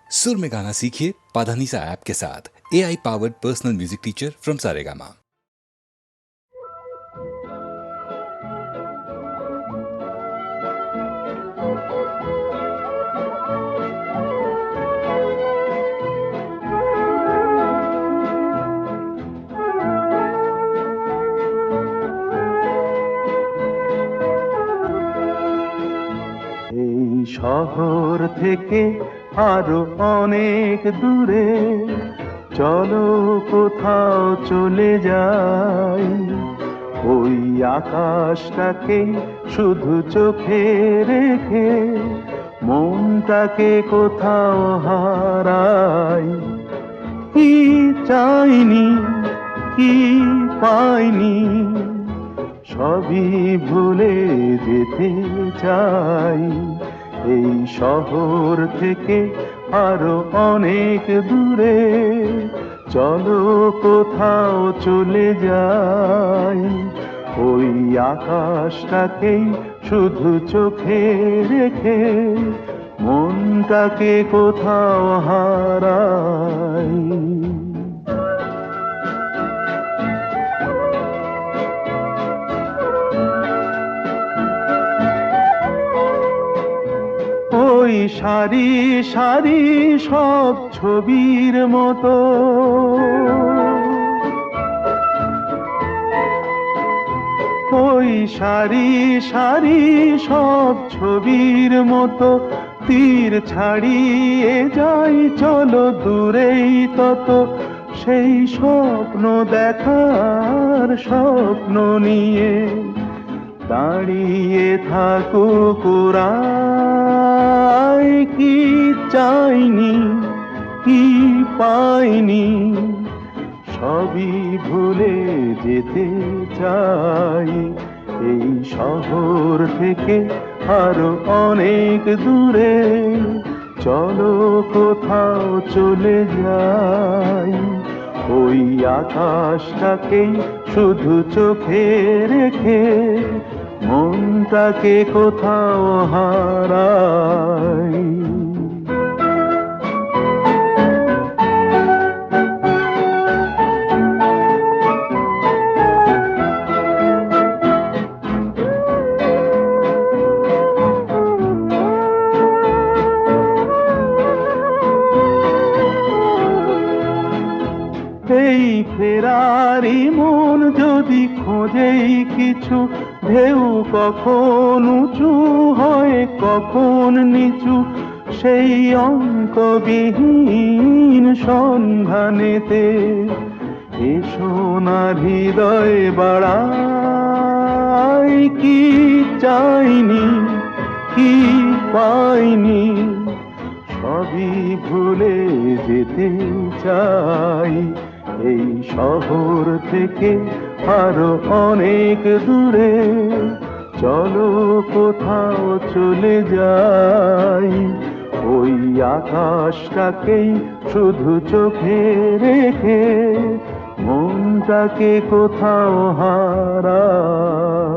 सुर में गाना सीखिए पाधानीसा ऐप के साथ। AI powered personal music teacher from Saregama. এই শহর থেকে আরো অনেক দূরে চলো কোথাও চলে যাই, ওই আকাশটাকে শুধু চোখে রেখে মনটাকে কোথাও হারাই। কি চাইনি কি পাইনি সবই ভুলে যেতে চাই, এই শহর থেকে আরো অনেক দূরে চলো কোথাও চলে যাই, ওই আকাশটাকেই শুধু চোখে রেখে মনটাকে কোথাও হারাই। ওই সারি সারি সব ছবির মতো ওই সারি সারি সব ছবির মতো তীর ছাড়িয়ে যাই চলো দূরেই তত, সেই স্বপ্ন দেখার স্বপ্ন নিয়ে দাঁড়িয়ে থাকুক ওরা। কি চাইনি কি পাইনি সবই ভুলে যেতে চাই, এই শহর থেকে আরো অনেক দূরে চলো কোথাও চলে যাই, ওই আকাশটাকেই শুধু চোখে রেখে মনটাকে কোথাও হারাই। এই ফেরারি মন যদি খোঁজেই কিছু, ঢেউ কখন উঁচু হয় কখন নিচু, সেই অন্তবিহীন সন্ধানেতে এ সোনার হৃদয় বাড়াই। কি চাইনি কি পাইনি সবই ভুলে যেতে চাই, এই শহর থেকে আরো অনেক দূরে চলো কোথাও চলে যাই, ওই আকাশটাকেই শুধু চোখে রেখে মনটাকে কোথাও হারাই।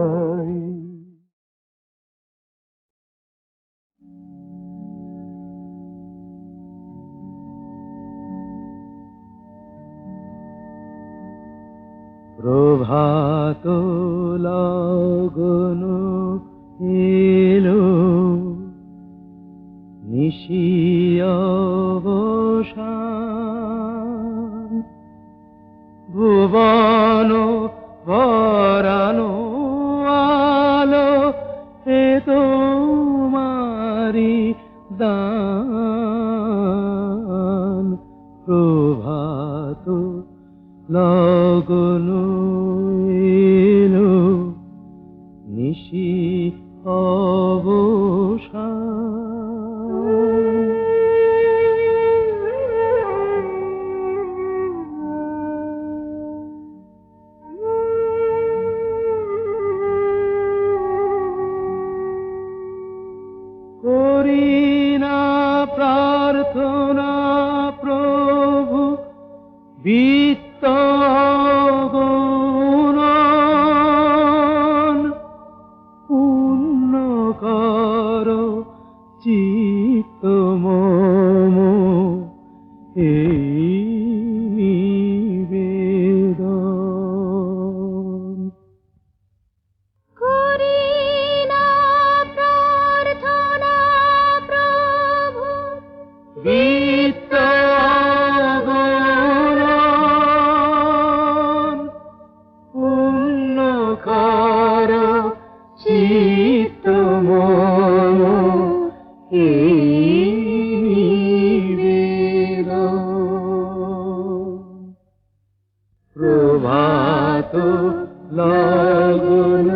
প্রভাত লগন এলো নিশি অবসান, ভুবন ভরানো আলো এ তোমারি দান, প্রভাত লগন এলো নিশি অবসান। করি না প্রার্থনা প্রভু বিত্ত গুণন, পূর্ণ কর চিত্ত মম এই নিবেদন করি না প্রার্থনা প্রভু বিত্ত অগণন পূর্ণ কর চিত্তময় এই নিবেদন। প্রভাত লগন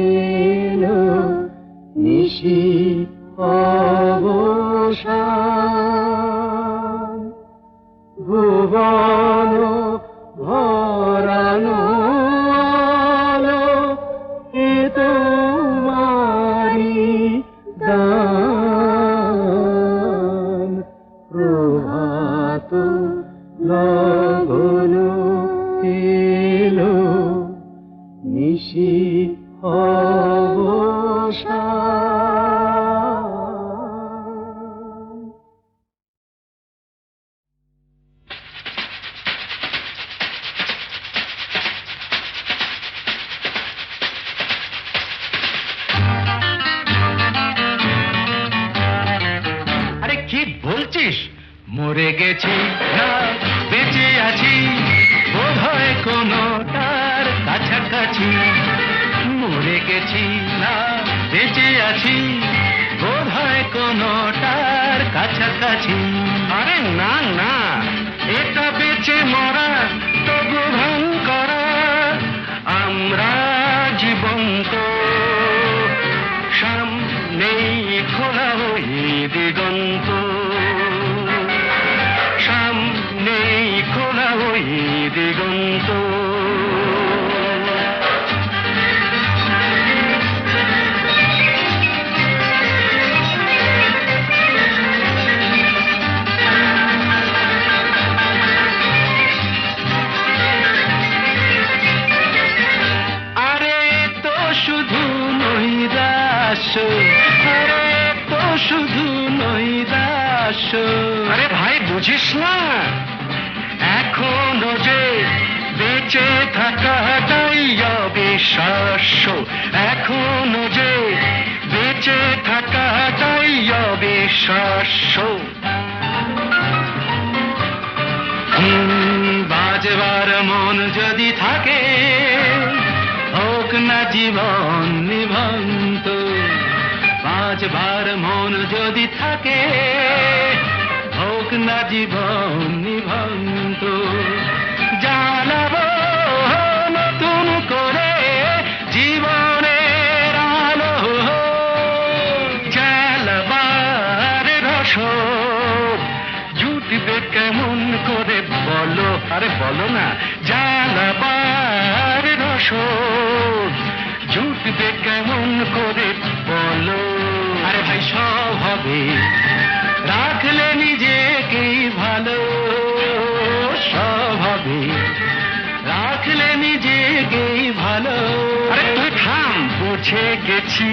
এলো নিশি অবসান ভুবন ভরানো আলো এ তোমারি দান। প্রভাত লগন এলো নিশি অবসান। আরে কি বলছিস? মরে গেছি না বেঁচে আছি বোধ হয় কোনোটার কাছাকাছি। মরে গেছি না বেঁচে আছি বোধ হয় কোনোটার কাছাকাছি। আরে না না, এটা বেঁচে মরা তবু ভান করা। আমরা জীবন্ত সামনেই খোলা ওই দিগন্ত, সামনেই খোলা ওই দিগন্ত। আরে তো শুধু নৈরাশ, আরে তো শুধু নৈরাশ। আরে ভাই বুঝিস না, এখনো যে বেঁচে থাকাটাই অবিশ্বাস্য। এখনো যে বেঁচে থাকাটাই অবিশ্বাস্য। বাজবার মন যদি থাকে হোক না জীবন নিভন্ত। বাজবার মন যদি থাকে হোক না জীবন নিভন্ত। জ্বালাবো নতুন করে জীবনের আলো, জ্বালাবার রসদ জুটবে কেমন করে বলো। আরে বলো না, জ্বালাবার রসদ জুটবে কেমন করে বলো। আরে ভাই সব হবে রাখলে নিজেকেই ভালো, সব হবে রাখলে নিজেকেই ভালো। আরে তুই থাম, বুঝে গেছি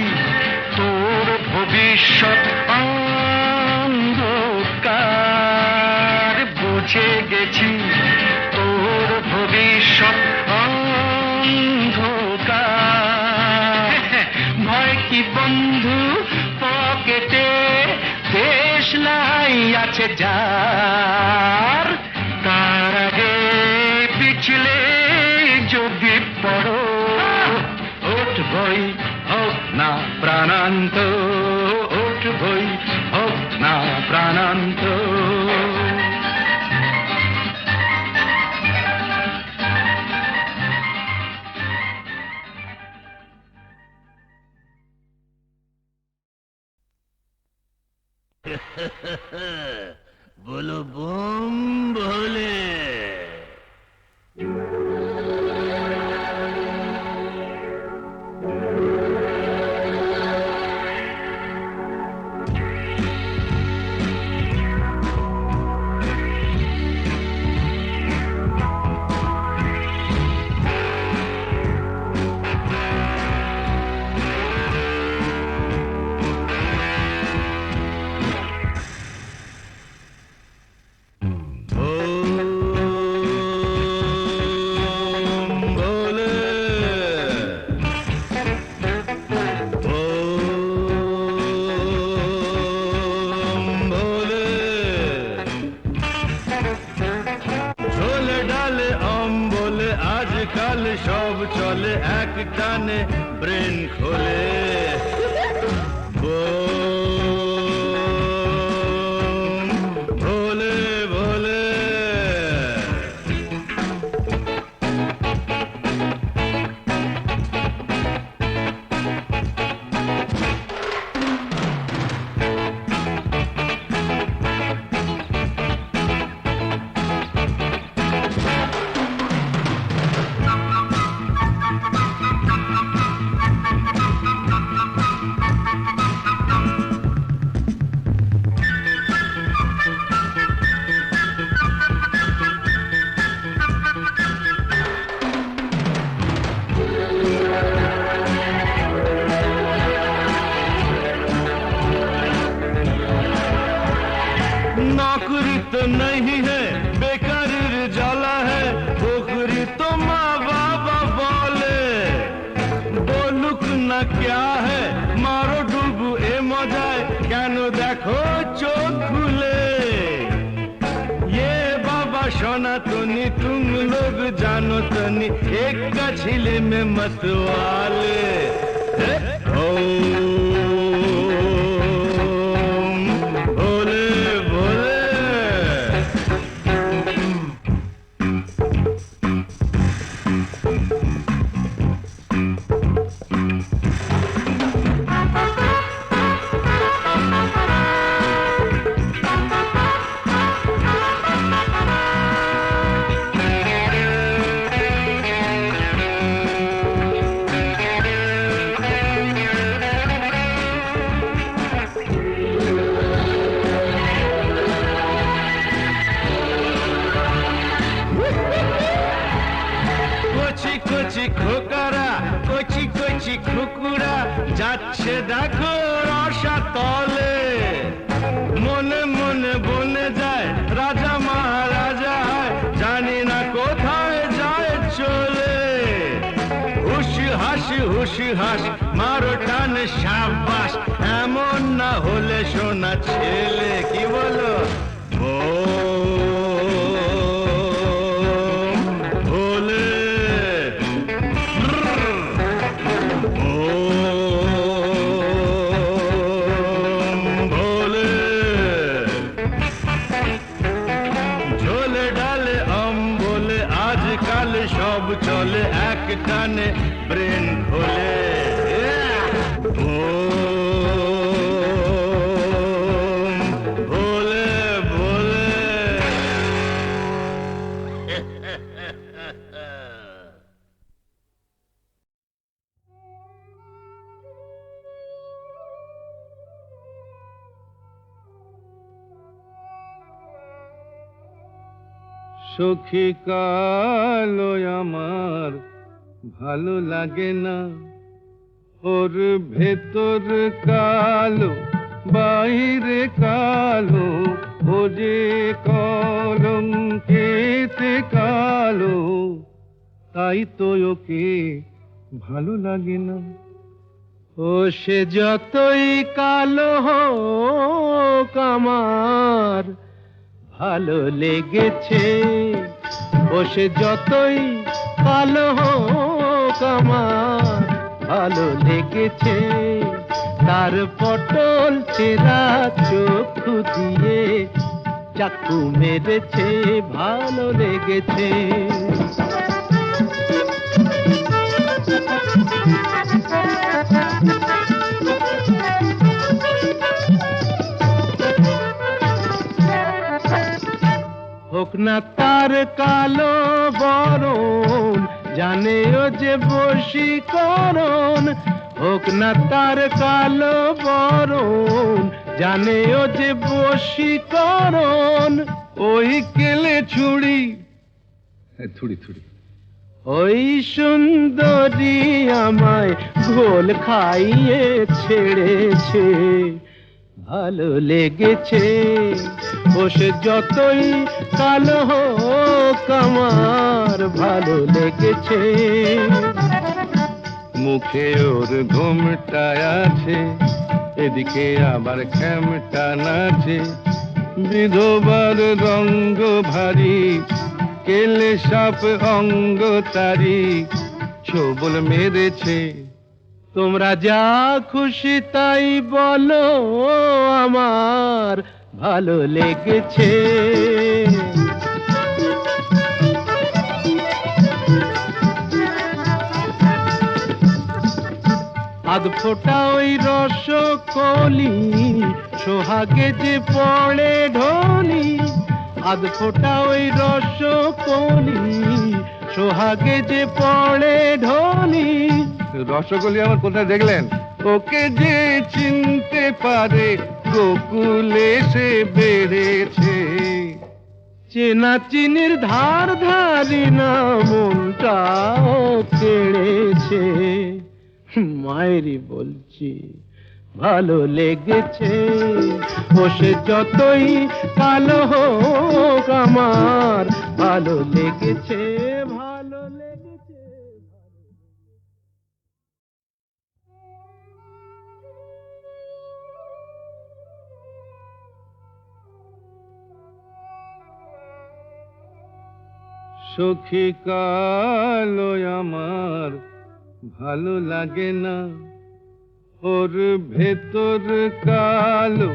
তোর ভবিষ্যৎ অন্ধকার। বুঝে গেছি তোর ভবিষ্যৎ অন্ধকার। ভয় কি বন্ধু পকেটে, দেশলাই আছে যার। তার আগে পিছলে যদি পড়ো উঠবই হোক না প্রাণান্ত, উঠবই হোক না প্রাণান্ত। बोलो बम भोले। টানে ব্রেন খোলে বোম ভোলে ভোলে नौकरी तो नहीं है बेकारी जाला है पोखरी तो माँ बाबा बोले बोलुक ना क्या है मारो डुबू ए मजाए কেন দেখো চোখ খুলে ये बाबा सनातनी तुम लोग जानो तनी एक का छिले में मतवाले খোকারা কচি কচি খুকুরা যাচ্ছে দেখো রসা তলে মনে মনে বনে যায় রাজা মহারাজা হয় জানি না কোথায় যায় চলে হুশ হাস মারো টান সাবাস এমন না হলে সোনা ছেলে কি বলো সব চলে এক টানে ব্রেন খোলে ভোলে ভোলে সখী কালো আমার ভালো লাগে না ওর ভেতর কালো বাইরে কালো ও যে কলঙ্কেতে কালো তাই তো ওকে ভালো লাগে না ও সে যতই কালো হোক আমার ভালো লেগেছে ও সে যতই কালো হোক আমার ভালো লেগেছে তার পটল চেরা চক্ষু দিয়ে চাকু মেরেছে ভালো লেগেছে হোক না তার কালো বরণ জানে ও যে বশীকরণ হোক না তার কালো বরণ জানে ও যে বশীকরণ ওই কেলে ছুড়ি ওই সুন্দরী আমায় ঘোল খাইয়ে ছেড়েছে ভালো লেগেছে ও সে যতই কালো হোক আমার ভালো লেগেছে মুখে ওর ঘুমটা আছে এদিকে আবার খেমটা নাচে বিধবার রঙ্গ ভারী কেলে সাপ অঙ্গ তারি ছোবল মেরেছে। তোমরা যা খুশি তাই বলো, আমার ভালো লেগেছে। আধ ফোঁটা ওই রসকলি, সোহাগে যে পড়ে ঢলি। আধ ফোঁটা ওই রসকলি, সোহাগে যে পড়ে ঢলি। রসগোল্লা আমার কোথায় দেখলেন? ওকে যে চিনতে পারে গোকুলে সে বেড়েছে। চেনা চিনির ধার ধারি না মনটাও কেড়েছে। মায়েরই বলছি ভালো লেগেছে। ও সে যতই কালো হোক আমার ভালো লেগেছে, ভালো লেগেছে। সখী কালো আমার ভালো লাগে না, ওর ভেতর কালো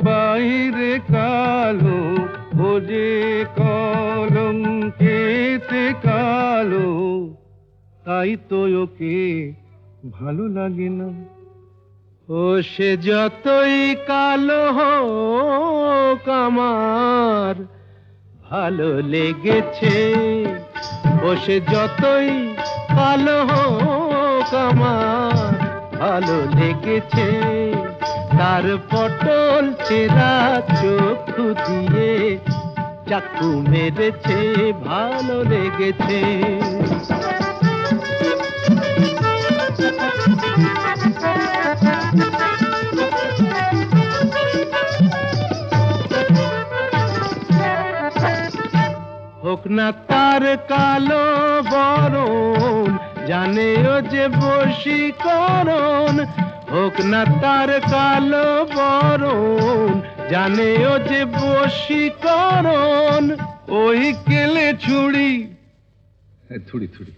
বাইরে কালো, ও যে কলঙ্কেতে কালো, তাই তো ওকে ভালো লাগে না। ও সে যতই কালো হোক আমার ভালো লেগেছে। ও সে যতই কালো হোক আমার ভালো লেগেছে। তার পটল চেরা চক্ষু দিয়ে চাকু মেরেছে, ভালো লেগেছে। হোক না তার কালো বরণ, জানে ও যে বশীকরণ। হোক না তার কালো বরণ, জানে ও যে বশীকরণ। ওই কেলে ছুরি থুড়ি থুড়ি,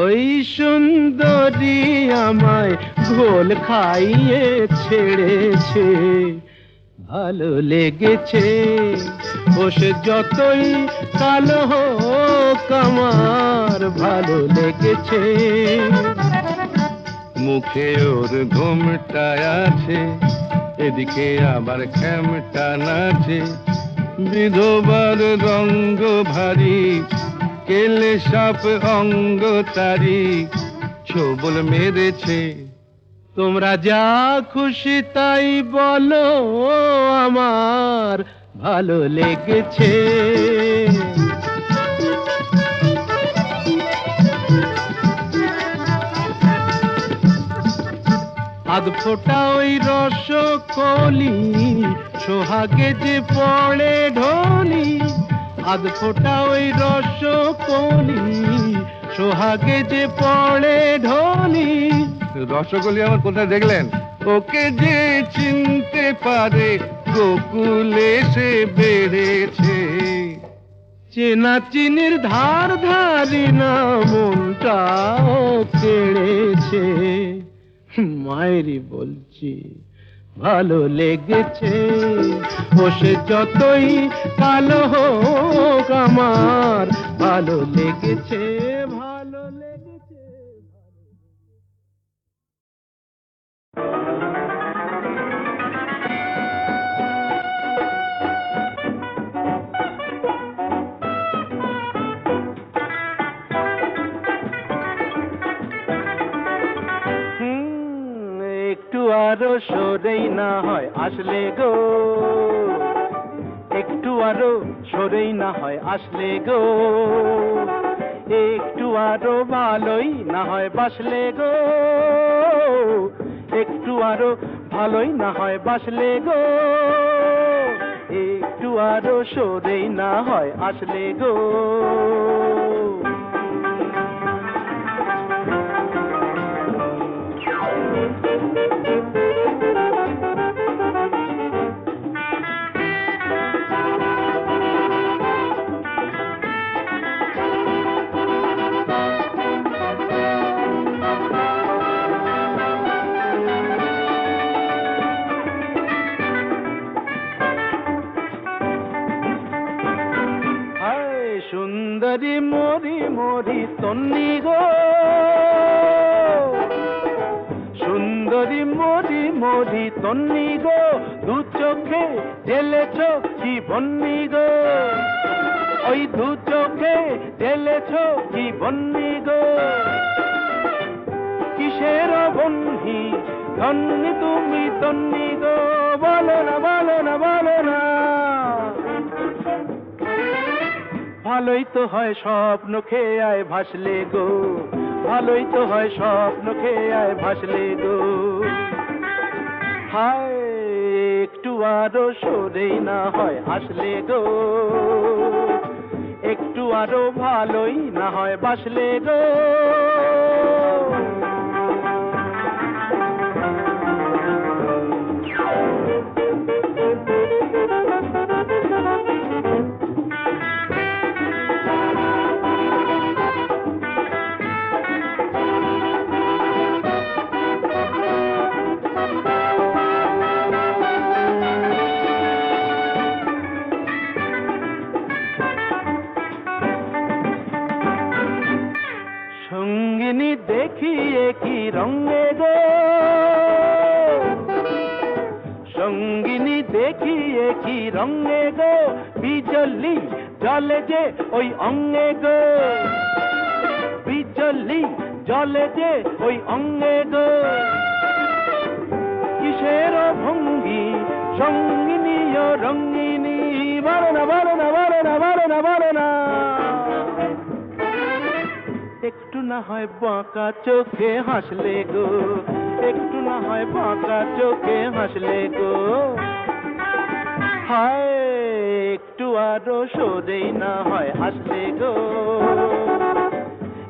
ওই সুন্দরী আমায় ঘোল খাইয়ে ছেড়েছে, ভালো লেগেছে। ও সে যতই কালো হোক আমার ভালো লেগেছে। মুখে ওর ঘুমটা আছে, এদিকে আবার খ্যামটা নাচে। বিধবার রঙ্গ ভারী, কেলে সাপ অঙ্গ তারি, ছোবল মেরেছে। তোমরা যা খুশি তাই বলো, আমার ভালো লেগেছে। আধ ফোঁটা ওই রসকলি, সোহাগে যে পড়ে ঢলি। আধ ফোঁটা ওই রসকলি, সোহাগে যে পড়ে ঢলি। রসগোল্লা আমার কোথায় দেখলেন? ওকে যে চিনতে পারে গোকুলে সে বেড়েছে। চেনা চিনির ধার ধারি না মনটাও কেড়েছে। মায়েরই বলছি ভালো লেগেছে। ও সে যতই কালো হোক আমার ভালো লেগেছে, ভালো লেগেছে। একটু আরো সরেই না হয় আসলে গো, একটু আরো সরেই না হয় আসলে গো। একটু আরো ভালোই না হয় বাসলে গো, একটু আরো ভালোই না হয় বাসলে গো। একটু আরো সরেই না হয় আসলে গো। সুন্দরী মরি মরি তন্নি গো, সুন্দরী মরি মরি তন্নি গো, দু চোখে ঢেলেছ কি বন্নি গো, ওই দু চোখে ঢেলেছ কি বন্নি গো, কিসের বন্ধি ধন্যি তুমি তন্নি গো, বলো না বলো না বলো না। ভালোই তো হয় স্বপ্ন খেয়ে আয় ভাসলে গো, ভালোই তো হয় স্বপ্ন খেয়ে আয় ভাসলে গো, হায় একটু আরো সরেই না হয় আসলে গো, একটু আরো ভালোই না হয় বাসলে গো। সঙ্গিনী দেখিয়ে কি রঙে গো, সঙ্গিনী দেখিয়ে কি রঙে গো, বিজলি জলে যে ওই অঙ্গে গো, বিজলি জলে যে ওই অঙ্গে গো, কিসের ভঙ্গি সঙ্গিনী ও রঙ্গিনী, বলো না বলো না বলো না বলো না বলো না। একটু না হয় বাঁকা চোখে হাসলে গো, একটু না হয় বাঁকা চোখে হাসলে গো, হায় একটু আরো সরেই না হয় আসলে গো,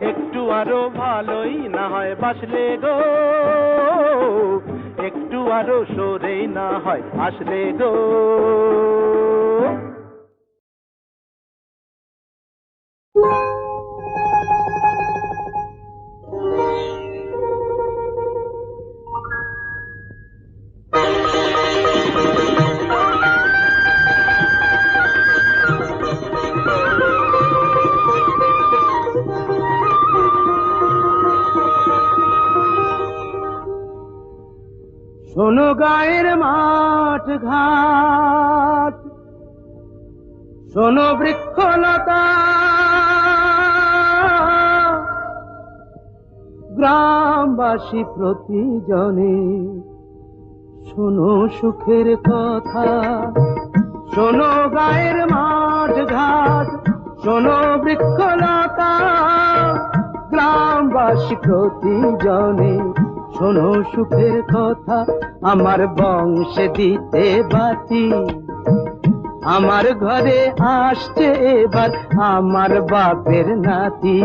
একটু আরো ভালোই না হয় বাসলে গো, একটু আরো সরেই না হয় আসলে গো। শোনো গায়ের মাঠ ঘাট, শোনো বৃক্ষলতা, গ্রামবাসী প্রতিজনে শোনো সুখের কথা, শোনো গায়ের মাঠ ঘাট, শোনো বৃক্ষলতা, গ্রামবাসী প্রতিজনে শোনো সুখের কথা। আমার বংশে দিতে বাতি, আমার ঘরে আসছে এবার আমার বাপের নাতি,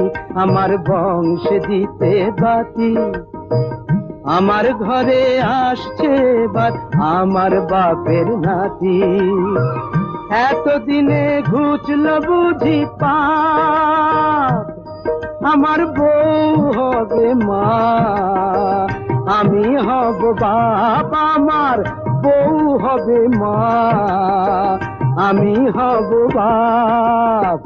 আমার বংশে দিতে বাতি, আমার ঘরে আসছে এবার আমার বাপের নাতি। এতদিনে ঘুচল বুঝি পাপ, আমার বউ হবে মা, আমি হব বাপ, আমার বউ হবে মা, আমি হব বাপ।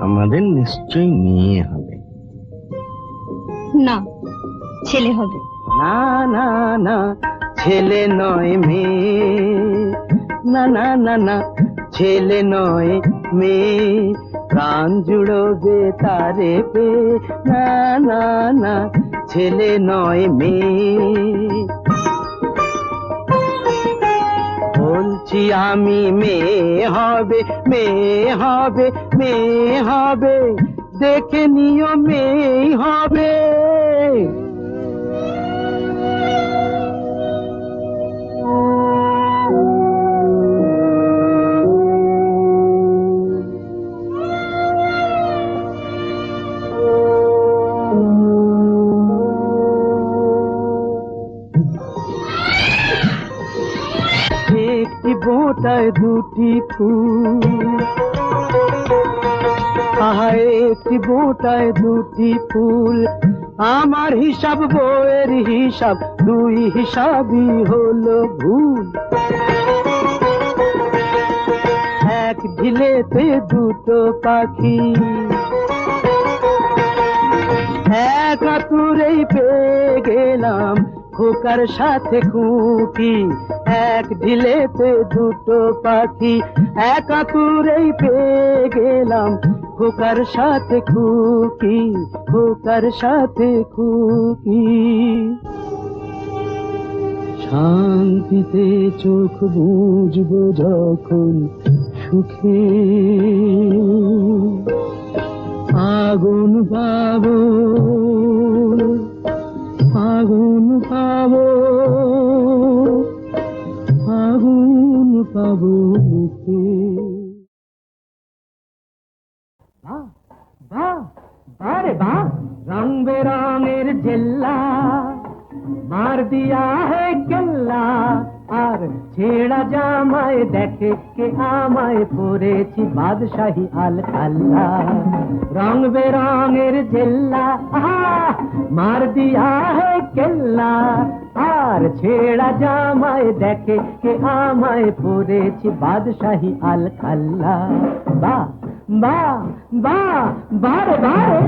আমাদের নিশ্চয়ই মেয়ে হবে। না, ছেলে হবে। না না না, ছেলে নয় মেয়ে, না না না না, ছেলে নয় মেয়ে, প্রাণ জুড়বে তারে পে, না না না, ছেলে নয় মেয়ে। বলছি আমি মেয়ে হবে, মেয়ে হবে, মেয়ে হবে, দেখে নিও মেয়ে হবে। একটি বোঁটায় দুটি ফুল, আহায় একটি বোঁটায় দুটি ফুল, আমার হিসাব বইয়ের হিসাব, দুই হিসাবই হলো ভুল। এক ঢিল ঢিলেতে দুটো পাখি এক আতুরেই পেয়ে গেলাম খোকার সাথে খুকি এক ঢিলেতে দুটো পাখি এক আতুরেই পেয়ে গেলাম খোকার সাথে খুকি খোকার সাথে খুকি শান্তিতে চোখ বুঝবো যখন সুখে আগুন পাবো আগুন পাবো আগুন পাবো মুখে বাহ বাহ বারে বাহ রং বেরঙের জেল্লা মার দিয়া হে কেল্লা আর ছেঁড়া জামায় দেখে কে আমায় পরেছি বাদশাহী আল খাল্লা রং বেরঙের জেল্লা মার দিয়া হে কেল্লা আর ছেঁড়া জামায় দেখে কে আমায় পরেছি বাদশাহী আল খাল্লা বা বা বা বারে বারে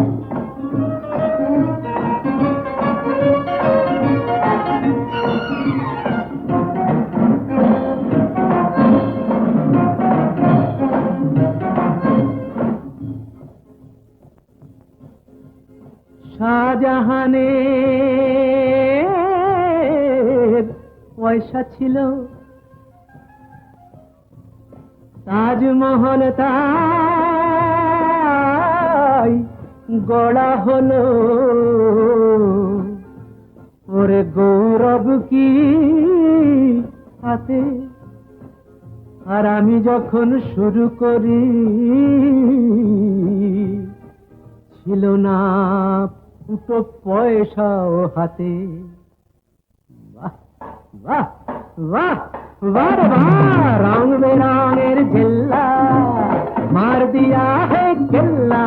শাহজাহানের পয়সা ছিল তাজমহল তাই গড়া হলো ওরে গৌরব কি হাতে আর আমি যখন শুরু করি ছিল না ফুটো পয়সাও হাতে বাহ বাহ বাহ বাহ বাহ রং বেরঙের জেল্লা মার দিয়া হে কেল্লা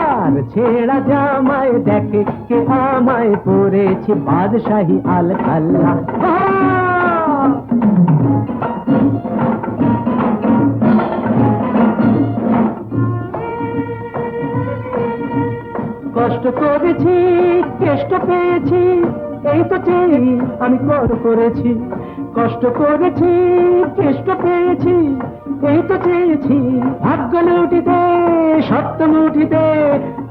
আর ছেঁড়া জামায় দেখে কে আমায় পরেছি বাদশাহী আল খাল্লা কষ্ট করেছি কেষ্ট পেয়েছি এই তো চেয়ে আমি করেছি কষ্ট করেছি কেষ্ট পেয়েছি এই তো চেয়েছি ভাগ্য লুটিতে সত্য মুঠিতে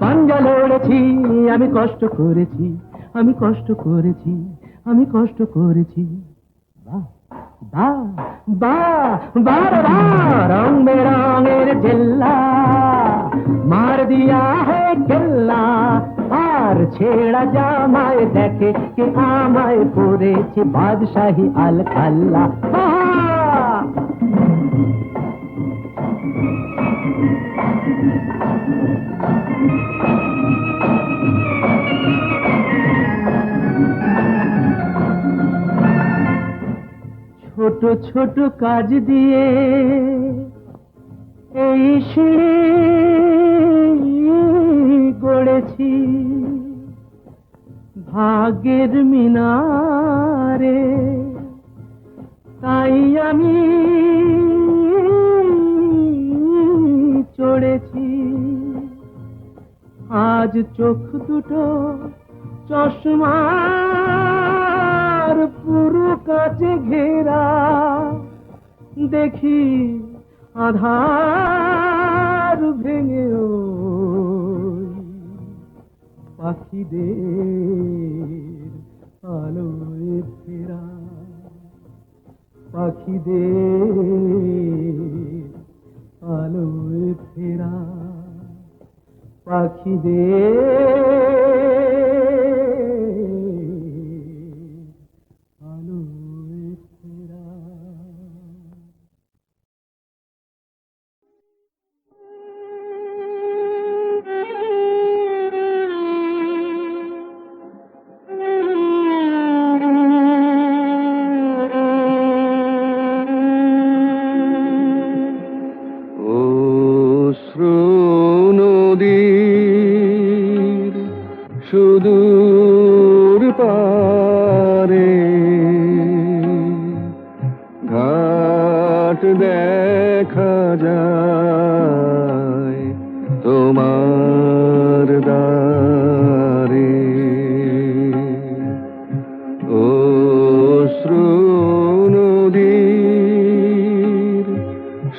পাঞ্জা লড়েছি আমি কষ্ট করেছি আমি কষ্ট করেছি আমি কষ্ট করেছি বাহ বাহ বাহ বাহ বাহ রং বেরঙের জেল্লা মার দিয়া হে কেল্লা আর ছেঁড়া জামায় দেখে কে আমায় পরেছি বাদশাহী আল খাল্লা ছোট ছোট কাজ দিয়ে এই সিঁড়ি গড়েছি ভাগ্যের মিনারে তাই আমি চড়েছি আজ চোখ দুটো চশমার পুরো কাছে ঘেরা দেখি আধার ভেঙে পাখিদের আলোয় ফেরা পাখিদের আলোয় ফেরা পাখিদের আলোয় ফেরা সুদূর পারে ঘাট ঘাট দেখা যায় তোমার দ্বারে, অশ্রু নদীর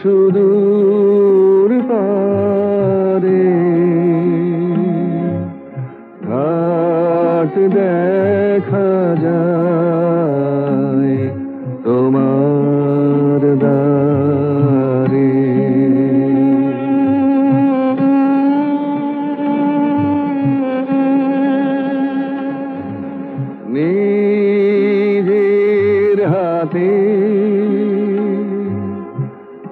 সুদূর পারে, ঘাট দেখা যায় তোমার দ্বারে। নিজের হাতে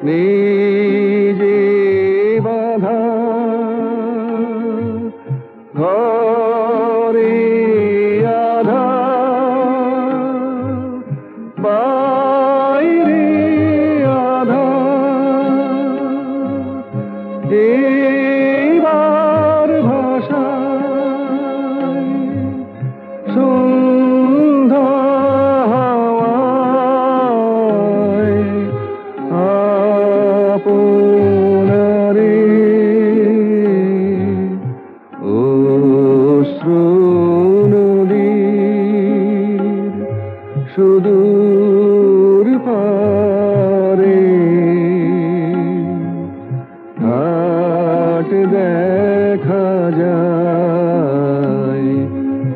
নিজে বাধা ঘরে আধা, বাইরে আধা, এবার ভাষা সন্ধ্যা হাওয়ায় আপনারে, অশ্রু নদীর সুদূর পারে, ঘাট দেখা যায়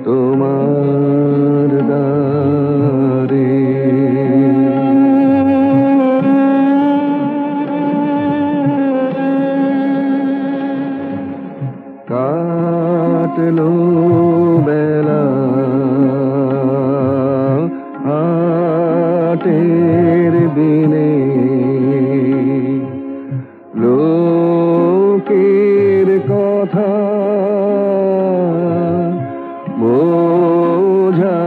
তোমার দ্বারে। কাটলো বেলা হাটের দিনে, লোকের কথা বোঝা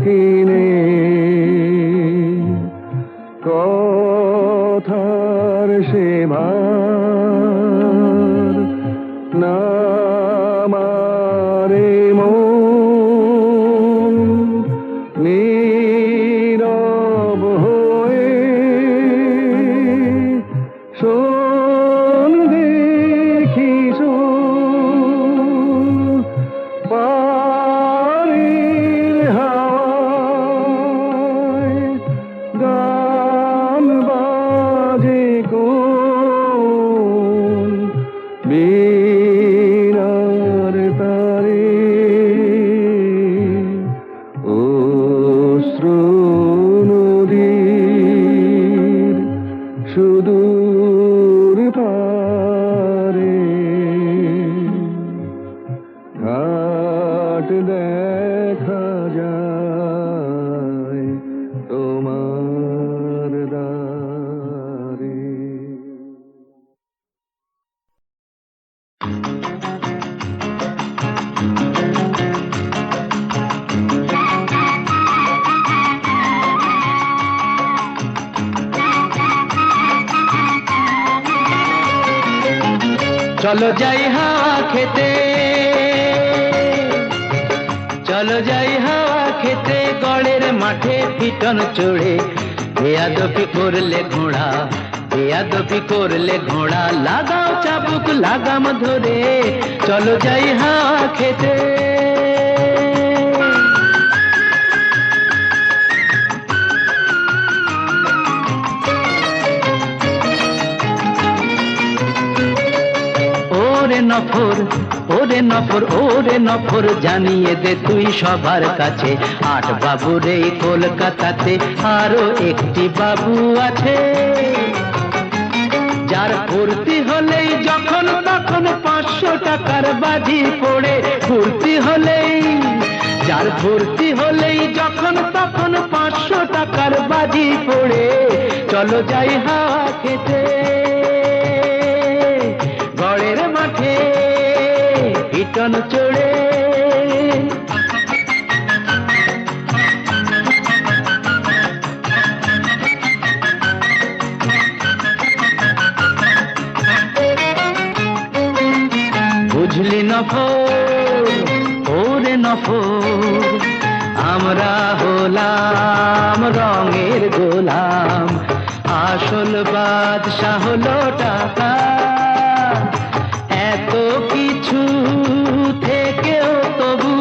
কিনে, কথার সেবার না মারে মন, নীরব হয়ে শোন দেখি পারের হাওয়ায় গান বাজে কোন বীণার তারে, অশ্রু নদীর সুদূর পারে, ঘাট দেখা যায় তোমার দ্বারে। চলো যাই হাওয়া খেতে, চলো যাই হাওয়া খেতে, গড়ের মাঠে পিটন চড়ে, বেয়াদবি করলে ঘোড়া, বেয়াদবি করলে ঘোড়া, লাগাও চাবুক লাগাম ধরে, চলো যাই হাওয়া খেতে। ওরে নফর, ওরে নফর, ওরে নফর, জানিয়ে দে তুই সবার কাছে, 8 বাবুর এই কলকাতাতে আরো একটি বাবু আছে, যার ফুর্তি হলেই যখন তখন 500 টাকার বাজি পড়ে, ফুর্তি হলেই, যার ফুর্তি হলেই যখন তখন 500 টাকার বাজি পড়ে, চলো যাই হাওয়া খেতে, গড়ের মাঠে পিটন চড়ে। বুঝলি নফর, ওরে নফর, আমরা হলাম রঙের গোলাম, আসল আসল বাদশা হলো টাকা, এত কিছু থেকেও তবু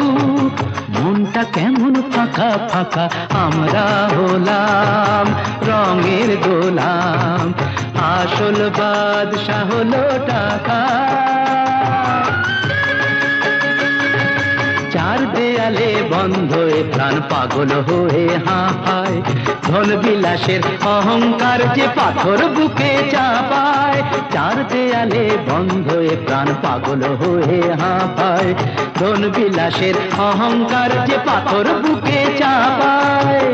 মনটা কেমন ফাঁকা ফাঁকা, আমরা হলাম রঙের গোলাম। আসল বাদশা হলো টাকা। চার দেয়ালে বন্ধ এ প্রাণ পাগল হয়ে হাঁপায়, ধন বিলাসের অহংকার যে পাথর বুকে চাপায়। চার দেয়ালে বন্ধ এ প্রাণ পাগল হয়ে হাঁপায়, ধন বিলাসের অহংকার যে পাথর বুকে চাপায়।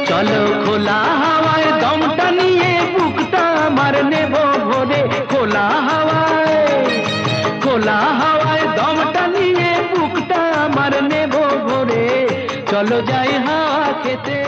চলো খোলা হাওয়ায় দমটা নিয়ে বুকটা আমার নেব ভরে, খোলা হাওয়ায়, খোলা হাওয়ায় দমটা নিয়ে বুকটা আমার নেব ভরে। চলো যাই হাওয়া খেতে।